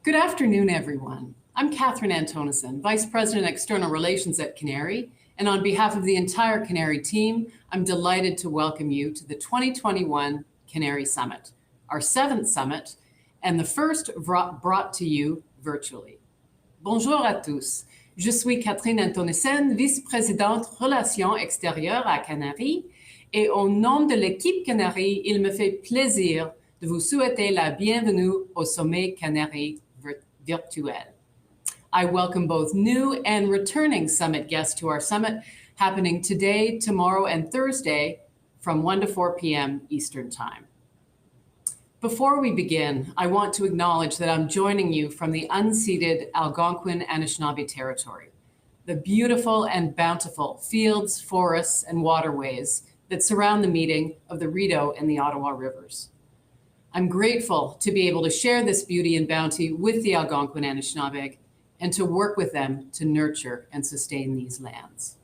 Good afternoon, everyone. I'm Kathryn Anthonisen, Vice President External Relations at CANARIE, and on behalf of the entire CANARIE team, I'm delighted to welcome you to the 2021 CANARIE Summit, our 7th summit, and the first brought to you virtually. Bonjour à tous. Je suis Kathryn Anthonisen, vice-présidente Relations extérieures à CANARIE, et au nom de l'équipe CANARIE, il me fait plaisir de vous souhaiter la bienvenue au sommet CANARIE virtuel. I welcome both new and returning summit guests to our summit happening today, tomorrow, and Thursday from 1 to 4 p.m. Eastern Time. Before we begin, I want to acknowledge that I'm joining you from the unceded Algonquin Anishinaabe territory, the beautiful and bountiful fields, forests, and waterways that surround the meeting of the Rideau and the Ottawa rivers. I'm grateful to be able to share this beauty and bounty with the Algonquin Anishinaabe and to work with them to nurture and sustain these lands.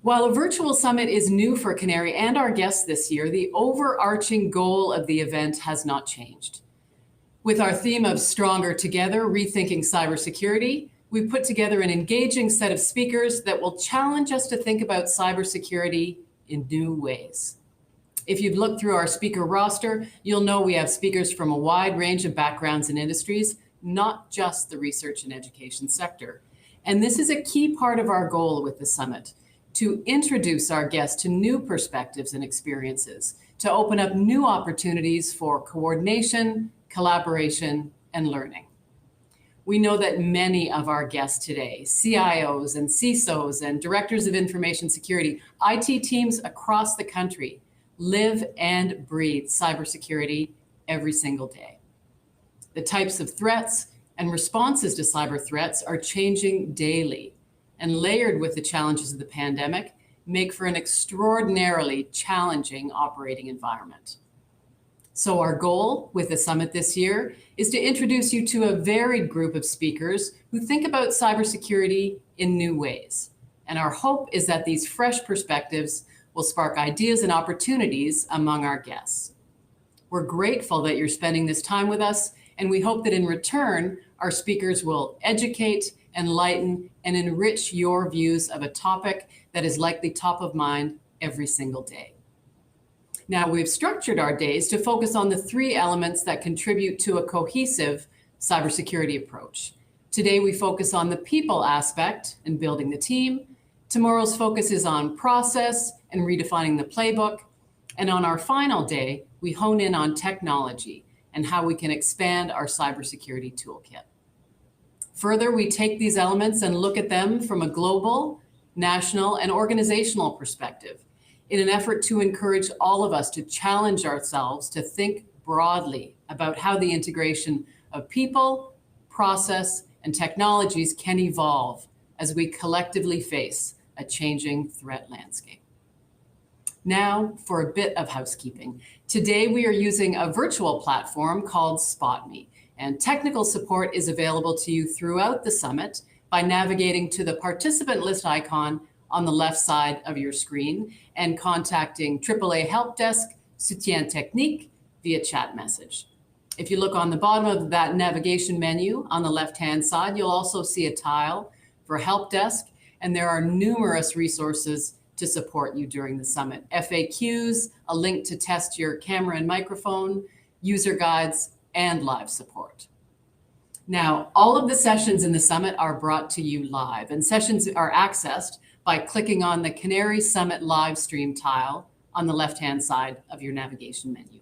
While a virtual summit is new for CANARIE and our guests this year, the overarching goal of the event has not changed. With our theme of Stronger Together, Rethinking Cybersecurity, we put together an engaging set of speakers that will challenge us to think about cybersecurity in new ways. If you've looked through our speaker roster, you'll know we have speakers from a wide range of backgrounds and industries, not just the research and education sector. And this is a key part of our goal with the summit, to introduce our guests to new perspectives and experiences, to open up new opportunities for coordination, collaboration, and learning. We know that many of our guests today, CIOs and CISOs and directors of information security, IT teams across the country, live and breathe cybersecurity every single day. The types of threats and responses to cyber threats are changing daily, and layered with the challenges of the pandemic, make for an extraordinarily challenging operating environment. So our goal with the summit this year is to introduce you to a varied group of speakers who think about cybersecurity in new ways. And our hope is that these fresh perspectives will spark ideas and opportunities among our guests. We're grateful that you're spending this time with us, and we hope that in return, our speakers will educate, enlighten, and enrich your views of a topic that is likely top of mind every single day. Now, we've structured our days to focus on the 3 elements that contribute to a cohesive cybersecurity approach. Today, we focus on the people aspect and building the team. Tomorrow's focus is on process and redefining the playbook. And on our final day, we hone in on technology and how we can expand our cybersecurity toolkit. Further, we take these elements and look at them from a global, national, and organizational perspective in an effort to encourage all of us to challenge ourselves to think broadly about how the integration of people, process, and technologies can evolve as we collectively face a changing threat landscape. Now for a bit of housekeeping. Today we are using a virtual platform called SpotMe, and technical support is available to you throughout the summit by navigating to the participant list icon on the left side of your screen and contacting AAA Help Desk Soutien Technique via chat message. If you look on the bottom of that navigation menu on the left-hand side, you'll also see a tile for Help Desk, and there are numerous resources to support you during the summit. FAQs, a link to test your camera and microphone, user guides, and live support. Now, all of the sessions in the summit are brought to you live, and sessions are accessed by clicking on the CANARIE Summit live stream tile on the left-hand side of your navigation menu.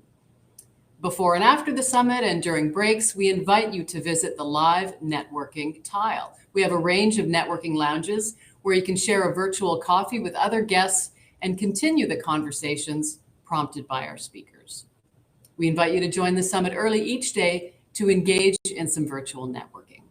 Before and after the summit and during breaks, we invite you to visit the live networking tile. We have a range of networking lounges where you can share a virtual coffee with other guests and continue the conversations prompted by our speakers. We invite you to join the summit early each day to engage in some virtual networking.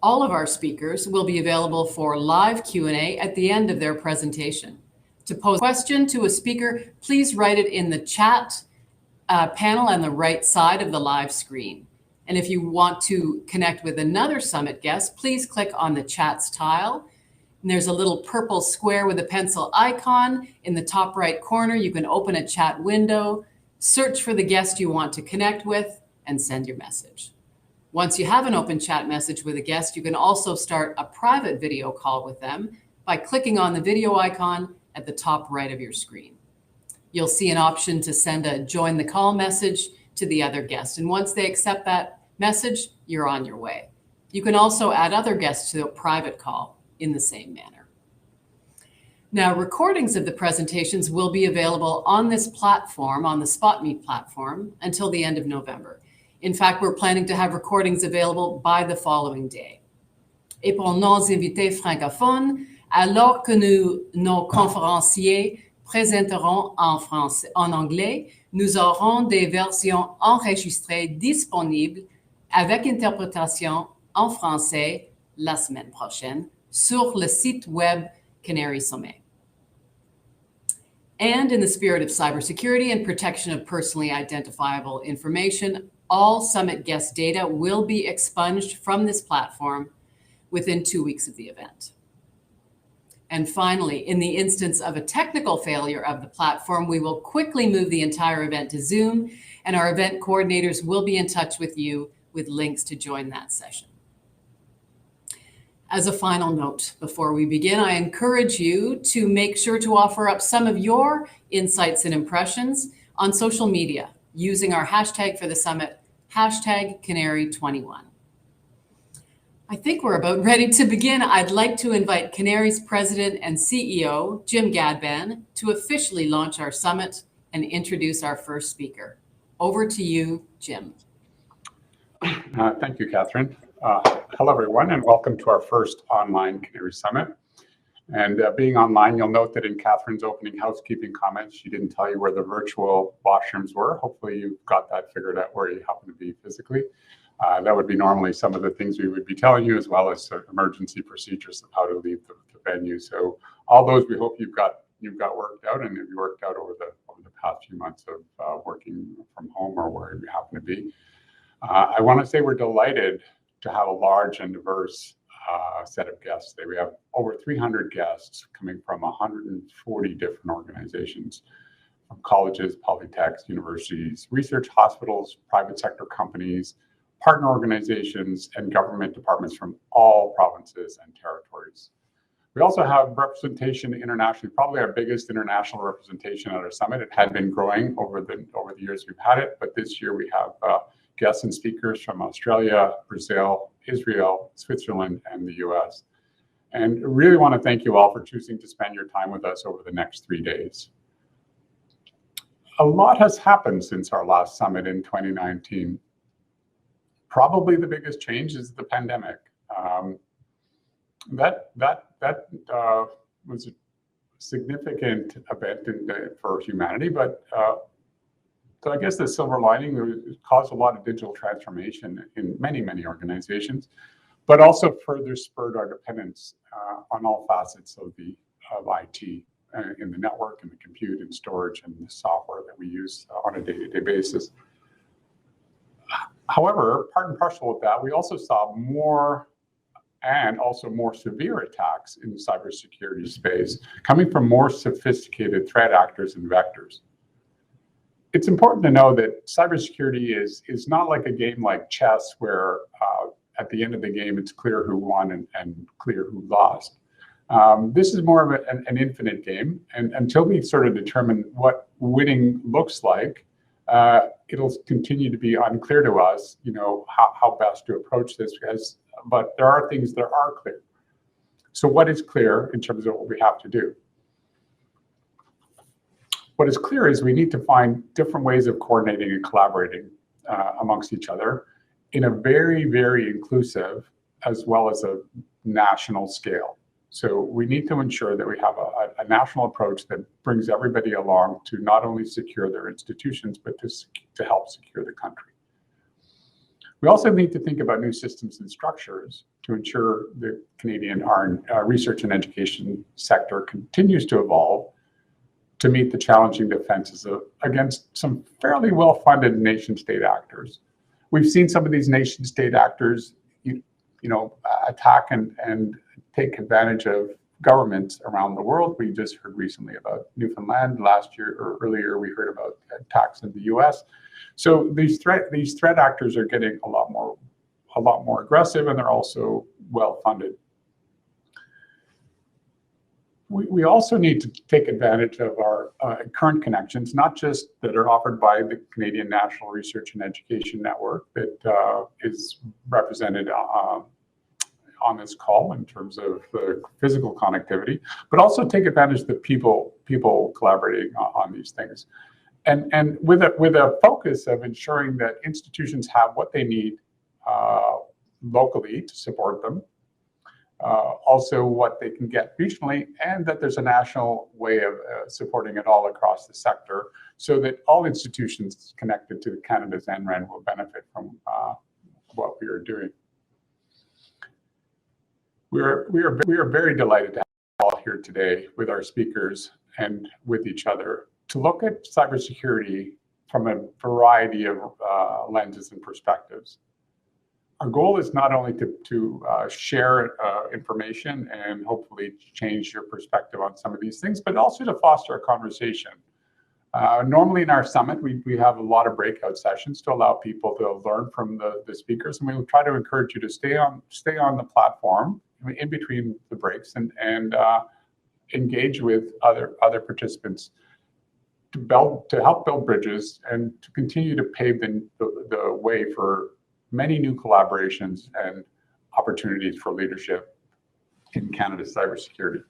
All of our speakers will be available for live Q&A at the end of their presentation. To pose a question to a speaker, please write it in the chat panel on the right side of the live screen. And if you want to connect with another summit guest, please click on the chats tile. And there's a little purple square with a pencil icon. In the top right corner, you can open a chat window, search for the guest you want to connect with, and send your message. Once you have an open chat message with a guest, you can also start a private video call with them by clicking on the video icon at the top right of your screen. You'll see an option to send a join the call message to the other guest. And once they accept that message, you're on your way. You can also add other guests to a private call in the same manner. Now, recordings of the presentations will be available on this platform, on the SpotMe platform, until the end of November. In fact, we're planning to have recordings available by the following day. Et pour nos invités francophones, alors que nos conférenciers présenteront en anglais, nous aurons des versions enregistrées disponibles avec interprétation en français la semaine prochaine sur le site web CANARIE Summit. And in the spirit of cybersecurity and protection of personally identifiable information, all Summit guest data will be expunged from this platform within 2 weeks of the event. And finally, in the instance of a technical failure of the platform, we will quickly move the entire event to Zoom, and our event coordinators will be in touch with you with links to join that session. As a final note, before we begin, I encourage you to make sure to offer up some of your insights and impressions on social media using our hashtag for the summit, hashtag Canarie21. I think we're about ready to begin. I'd like to invite CANARIE's President and CEO, Jim Ghadbane, to officially launch our summit and introduce our first speaker. Over to you, Jim. Thank you, Kathryn. Hello, everyone, and welcome to our first online CANARIE Summit. And being online, you'll note that in Kathryn's opening housekeeping comments, she didn't tell you where the virtual washrooms were. Hopefully you've got that figured out where you happen to be physically. That would be normally some of the things we would be telling you, as well as emergency procedures of how to leave the venue. So all those we hope you've got worked out, and have worked out over the past few months of working from home or where you happen to be. I want to say we're delighted to have a large and diverse set of guests today. We have over 300 guests coming from 140 different organizations, from colleges, polytechs, universities, research hospitals, private sector companies, partner organizations, and government departments from all provinces and territories. We also have representation internationally, probably our biggest international representation at our summit. It had been growing over the years we've had it, but this year we have guests and speakers from Australia, Brazil, Israel, Switzerland, and the US. And really want to thank you all for choosing to spend your time with us over the next 3 days. A lot has happened since our last summit in 2019. Probably the biggest change is the pandemic. That was a significant event for humanity, but so I guess the silver lining caused a lot of digital transformation in many organizations, but also further spurred our dependence on all facets of IT, in the network, and the compute and storage and the software that we use on a day-to-day basis. However, part and parcel with that, we also saw more and also more severe attacks in the cybersecurity space coming from more sophisticated threat actors and vectors. It's important to know that cybersecurity is not like a game like chess where at the end of the game it's clear who won and clear who lost. This is more of an infinite game, and until we sort of determine what winning looks like, it'll continue to be unclear to us, how best to approach this. But there are things that are clear. So what is clear in terms of what we have to do? What is clear is we need to find different ways of coordinating and collaborating amongst each other in a very inclusive as well as a national scale. So we need to ensure that we have a national approach that brings everybody along to not only secure their institutions, but to help secure the country. We also need to think about new systems and structures to ensure the Canadian research and education sector continues to evolve to meet the challenging defenses against some fairly well-funded nation-state actors. We've seen some of these nation-state actors, attack and take advantage of governments around the world. We just heard recently about Newfoundland. Last year or earlier, we heard about attacks in the US. So these threat actors are getting a lot more aggressive, and they're also well funded. We also need to take advantage of our current connections, not just that are offered by the Canadian National Research and Education Network that is represented on this call in terms of physical connectivity, but also take advantage of the people collaborating on these things. And with a focus of ensuring that institutions have what they need locally to support them, also what they can get regionally, and that there's a national way of supporting it all across the sector, so that all institutions connected to Canada's NREN will benefit from what we are doing. We are very delighted to have you all here today with our speakers and with each other to look at cybersecurity from a variety of lenses and perspectives. Our goal is not only to share information and hopefully change your perspective on some of these things, but also to foster a conversation. Normally in our summit, we have a lot of breakout sessions to allow people to learn from the speakers, and we will try to encourage you to stay on the platform in between the breaks and engage with other participants to help build bridges and to continue to pave the way for many new collaborations and opportunities for leadership in Canada's cybersecurity.